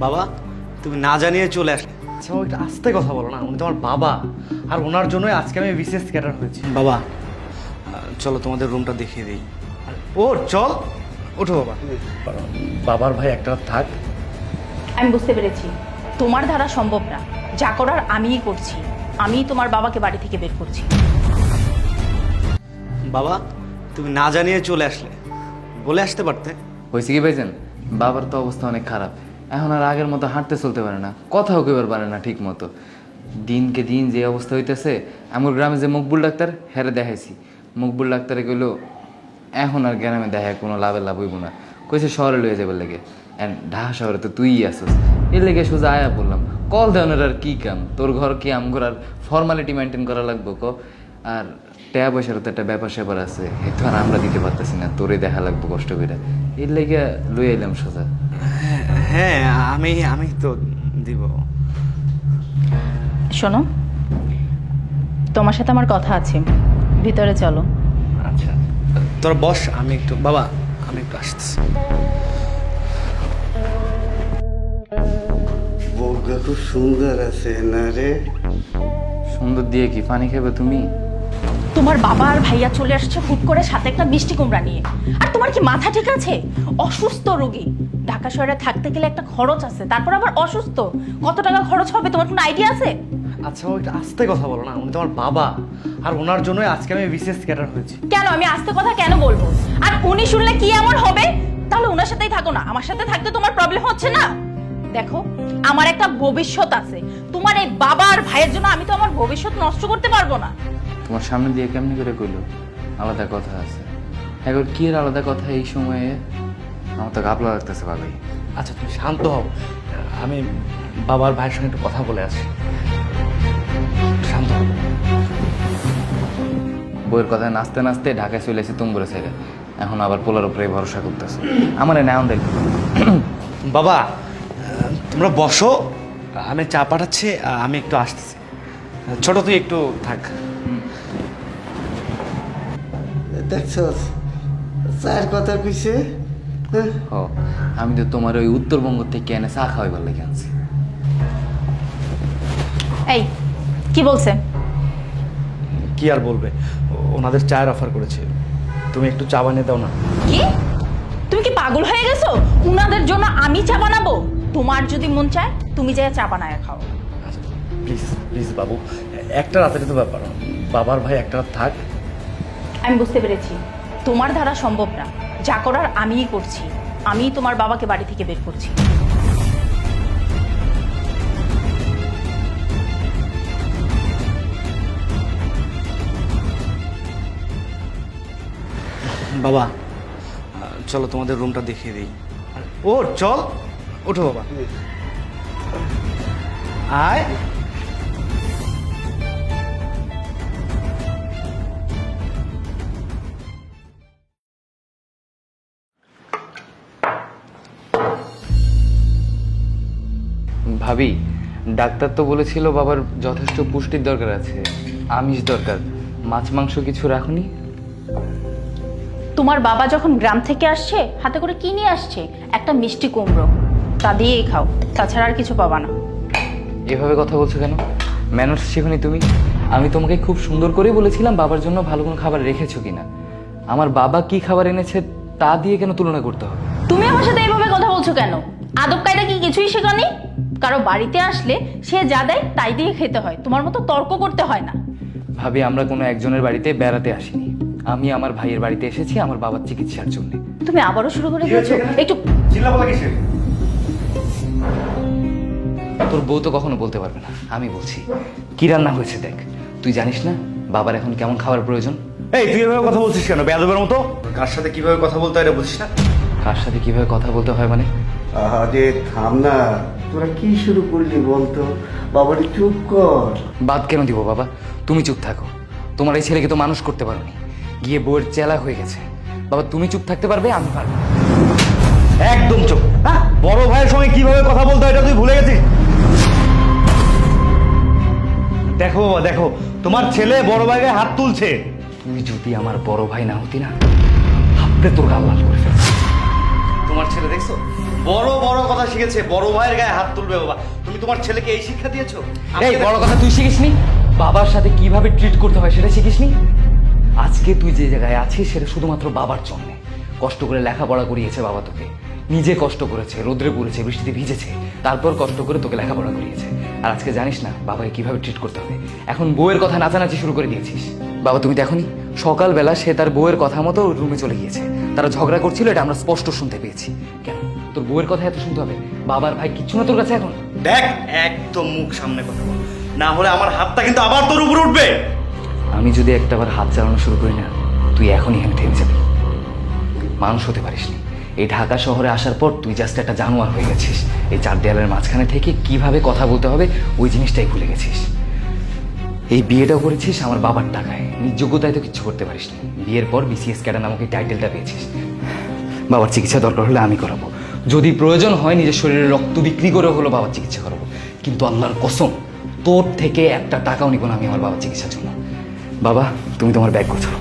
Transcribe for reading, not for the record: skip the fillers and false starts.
বাবা, তুমি না জানিয়ে চলে আসলে। আচ্ছা বাবা, একটু আস্তে কথা বলো না, উনি তো আমার বাবা, আর ওনার জন্যই আজকে আমি বিশেষ ক্যাডার হয়েছি। বাবা চলো তোমাদের রুমটা দেখিয়ে দিই। ও চল, ওঠো বাবা। বাবার ভাই একটা থাক। আমি বুঝতে পেরেছি তোমার দ্বারা সম্ভব না, যা করার আমিই করছি। আমি তোমার বাবাকে বাড়ি থেকে বের করছি। বাবা, তুমি না জানিয়ে চলে আসলে, বলে আসতে পারতে। হয়েছে কি ভাইজান, বাবার তো অবস্থা অনেক খারাপ। এখন আর আগের মতো হাঁটতে চলতে পারে না, কথাও কেবার পারে না ঠিক মতো। দিনকে দিন যে অবস্থা হইতেছে, আমার গ্রামে যে মকবুল ডাক্তার হেরে দেখাইছি, মকবুল ডাক্তারে কইলো এখন আর গ্রামে দেখায় কোনো লাভ হইব না, কইছে শহরে লয়ে যাবার লেগে। ঢাকা শহরে তো তুই আসস, এর লেগে সোজা আয়া বললাম কল দেওয়ানোর আর কি কাম, তোর ঘর কি আমঘর আর ফর্মালিটি মেনটেন করা লাগবো ক। আর টাকা পয়সারও তো একটা ব্যাপার স্যাপার আছে, এতো আর আমরা দিতে পারতেছি না, তোরে দেখা লাগবো কষ্ট করে, এর লেগে লই এলাম সোজা। হ্যাঁ, আমি তো দিব। শোনো, তোমার সাথে আমার কথা আছে, ভিতরে চলো। আচ্ছা তোর বস, আমি একটু বাবা আমি একটু আসতেছি। বউটা খুব সুন্দর আছে না রে? সুন্দর দিয়ে কি পানি খাবে তুমি? তোমার বাবা আর ভাইয়া চলে আসছে হুট করে, সাথে একটা মিষ্টি কুমড়া নিয়ে। আর তোমার কি মাথা ঠিক আছে? অসুস্থ রোগী, ঢাকা শহরে থাকতে গেলে একটা খরচ আছে, তারপর আবার অসুস্থ, কত টাকা খরচ হবে তোমার কোনো আইডিয়া আছে? আচ্ছা বাবা, একটু আস্তে কথা বলো না, উনি তো আমার বাবা, আর ওনার জন্যই আজকে আমি বিশেষ ক্যাডার হয়েছি। কেন আমি আস্তে কথা কেন বলবো? আর উনি শুনলে কি এমন হবে? তাহলে ওনার সাথেই থাকো না, আমার সাথে থাকতে তোমার প্রবলেম হচ্ছে না? দেখো, আমার একটা ভবিষ্যৎ আছে, তোমার এই বাবা আর ভাইয়ের জন্য আমি তো আমার ভবিষ্যৎ নষ্ট করতে পারবো না। তোমার সামনে দিয়ে কেমনি করে কইলো আলাদা কথা আছে? এখন কি এর আলাদা কথা এই সময়ে? আমার তো গাবলা লাগতেছে ভালোই। আচ্ছা তুমি শান্ত হও, আমি বাবার ভাইয়ের সঙ্গে একটু কথা বলে আসি। শান্ত হও। বইয়ের কথায় নাচতে নাচতে ঢাকায় চলে এসে তুমগুলো ছেড়ে, এখন আবার পোলার উপরে ভরসা করতেছে। আমার নেওয়ান দেখবে বাবা তোমরা বসো, আমি চা পাঠাচ্ছি, আমি একটু আসতেছি। ছোট তুই একটু থাক। দেখছস চায়ের কথা কইছে? হ্যাঁ? ও, আমি তো তোমার ওই উত্তরবঙ্গ থেকে এনে চা খাওয়াইবার লেগে আনছি। এই কি বলছে? কি আর বলবে, ওনাদের চায়ের অফার করেছে, তুমি একটু চা বানিয়ে দাও না। কি? তুমি কি পাগল হয়ে গেছো? উনাদের জন্য আমি চা বানাবো? তোমার যদি মন চায় তুমি যা চা বানায় খাও। আচ্ছা প্লিজ প্লিজ বাবু, একটা রাতের তো ব্যাপার, বাবার ভাই একটা রাত থাক। আমি বুঝতে পেরেছি তোমার দ্বারা সম্ভব না, যা করার আমিই করছি। আমি তোমার বাবাকে বাড়ি থেকে বের করছি। বাবা চলো তোমাদের রুমটা দেখিয়ে দিই। ও চল, ওঠো বাবা, আয়। ভাবি, ডাক্তার তো বলেছিল বাবার যথেষ্ট পুষ্টির দরকার আছে, আমিষ দরকার, মাছ মাংস কিছু রাখুনি? তোমার বাবা যখন গ্রাম থেকে আসছে হাতে করে কি নিয়ে আসছে? একটা মিষ্টি কুমড়ো, তা দিয়েই খাও, তাছাড়া আর কিছু পাবা না। এভাবে কথা বলছো কেন? ম্যানার্স শেখনি তুমি? আমি তোমাকে খুব সুন্দর করে বলেছিলাম বাবার জন্য ভালো কোনো খাবার রেখেছো কিনা। আমার বাবা কি খাবার এনেছে তা দিয়ে কেন তুলনা করতে হবে? তুমি আমার সাথে এইভাবে কথা বলছো কেন? আদব কায়দা কি কিছুই শেখানি? কারো বাড়িতে আসলে সে যা দেয় তাই দিয়ে খেতে হয়, তোমার মতো তর্ক করতে হয় না। ভাবি, আমরা কোনো একজনের বাড়িতে বেড়াতে আসিনি, আমি আমার ভাইয়ের বাড়িতে এসেছি আমার বাবার চিকিৎসার জন্য। তুমি আবারও শুরু করে দিয়েছো। একটু চিল্লাপাল্লা কিসের? তোর বউ তো কখনো বলতে পারবে না, আমি বলছি। কি রান্না হয়েছে দেখ, তুই জানিস না বাবার এখন কেমন খাবার প্রয়োজন? এই তুই এভাবে কথা বলছিস কেন বেয়াদবের মতো? কার সাথে কিভাবে কথা বলতে হয় এটা বুঝিস না? কার সাথে কিভাবে কথা বলতে হয় মানে? আরে থাম না, তোরা কি শুরু করলি বলতো? বাবারে চুপ কর। বাদ কেন দিব বাবা, তুমি চুপ থাকো। তোমার এই ছেলেকে তো মানুষ করতে পারোনি, গিয়ে বউয়ের চেলা হয়ে গেছে। বাবা তুমি চুপ থাকতে পারবে, আমি পারবো। একদম চুপ। হ্যাঁ, বড় ভাইয়ের সঙ্গে কিভাবে কথা বলতে হয় এটা তুই ভুলে গেছিস? দেখো বাবা দেখো, তোমার ছেলে বড় ভাইকে হাত তুলছে। তুই যদি আমার বড় ভাই না হতি না, হাতে তোর গাল লাল করে ফেলছি। তোমার ছেলে দেখছো বড় বড় কথা শিখেছে, বড় ভাইয়ের গায়ে হাত তুলবে বাবা। তুমি তোমার ছেলেকে এই শিক্ষা দিয়েছো? এই বড় কথা তুই শিখিসনি? বাবার সাথে কিভাবে ট্রিট করতে হয় সেটা শিখিসনি? আজকে তুই যে জায়গায় আছিস সেটা শুধুমাত্র বাবার জন্য। কষ্ট করে লেখাপড়া করিয়েছে বাবা তোকে, নিজে কষ্ট করেছে, রোদ্রে পড়েছে, বৃষ্টিতে ভিজেছে, তারপর কষ্ট করে তোকে লেখাপড়া করিয়েছে। আর আজকে জানিস না বাবাকে কিভাবে ট্রিট করতে হবে। এখন বউয়ের কথা নাচানাচি শুরু করে দিয়েছিস। বাবা তুমি দেখোনি সকালবেলা সে তার বউয়ের কথা মতো রুমে চলে গিয়েছে। তারা ঝগড়া করছিল, এটা আমরা স্পষ্ট শুনতে পেয়েছি। কেন তোর বউয়ের কথা এত শুনতে হবে? বাবার ভাই কিচ্ছু না তোর কাছে এখন? দেখ, একদম মুখ সামনে কথা বল, না হলে আমার হাতটা কিন্তু আবার তোর উপর উঠবে। আমি যদি একটাবার হাত চালানো শুরু করি না, তুই এখনই এখানে থেমে যাবি। মানুষ হতে পারিসনি। এই ঢাকা শহরে আসার পর তুই জাস্ট একটা জানোয়ার হয়ে গেছিস। এই চার দেয়ালের মাঝখানে থেকে কিভাবে কথা বলতে হবে ওই জিনিসটাই ভুলে গেছিস। এই বিয়েটাও করেছিস আমার বাবার টাকায়, নিজ যোগ্যতায় তো কিচ্ছু করতে পারিসনি। বিয়ের পর বিসিএস ক্যাডার নামক এই টাইটেলটা পেয়েছিস। বাবার চিকিৎসা দরকার হলে আমি করাবো, যদি প্রয়োজন হয় নিজের শরীরে রক্ত বিক্রি করে হলো বাবার চিকিৎসা করাবো, কিন্তু আল্লাহর কসম তোর থেকে একটা টাকাও নিব না আমি আমার বাবার চিকিৎসার জন্য। বাবা তুমি তোমার ব্যাগ গোছাও।